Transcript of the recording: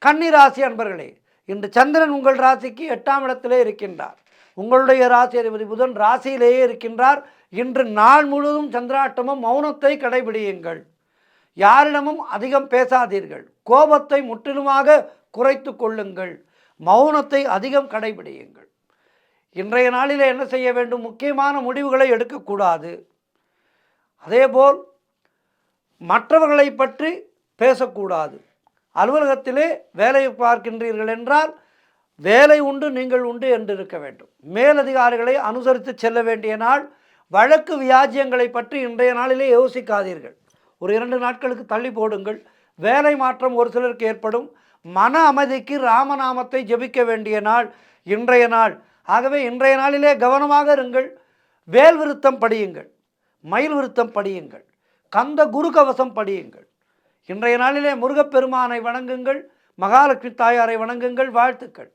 கன்னி ராசி அன்பர்களே, இன்று சந்திரன் உங்கள் ராசிக்கு 8ஆம் இடத்திலே இருக்கின்றார். உங்களுடைய ராசி அதிபதி புதன் ராசியிலேயே இருக்கின்றார். இன்று நாள் முழுவதும் சந்திராட்டமும். மௌனத்தை கடைபிடியுங்கள். யாரிடமும் அதிகம் பேசாதீர்கள். கோபத்தை முற்றிலுமாக குறைத்து கொள்ளுங்கள். மௌனத்தை அதிகம் கடைபிடியுங்கள். இன்றைய நாளில் என்ன செய்ய வேண்டும்? முக்கியமான முடிவுகளை எடுக்கக்கூடாது. அதேபோல் மற்றவர்களை பற்றி பேசக்கூடாது. அலுவலகத்திலே வேலை பார்க்கின்றீர்கள் என்றால் வேலை உண்டு நீங்கள் உண்டு என்று இருக்க வேண்டும். மேலதிகாரிகளை அனுசரித்து செல்ல வேண்டிய நாள். வழக்கு வியாஜ்யங்களை பற்றி இன்றைய நாளிலே யோசிக்காதீர்கள். ஒரு 2 நாட்களுக்கு தள்ளி போடுங்கள். வேலை மாற்றம் ஒரு சிலருக்கு ஏற்படும். மன அமைதிக்கு ராமநாமத்தை ஜபிக்க வேண்டிய நாள் இன்றைய நாள். ஆகவே இன்றைய நாளிலே கவனமாக இருங்கள். வேல் விருத்தம் படியுங்கள், மயில் விருத்தம் படியுங்கள், கந்த குரு கவசம் படியுங்கள். இன்றைய நாளிலே முருகப்பெருமானை வணங்குங்கள், மகாலட்சுமி தாயாரை வணங்குங்கள். வாழ்த்துக்கள்.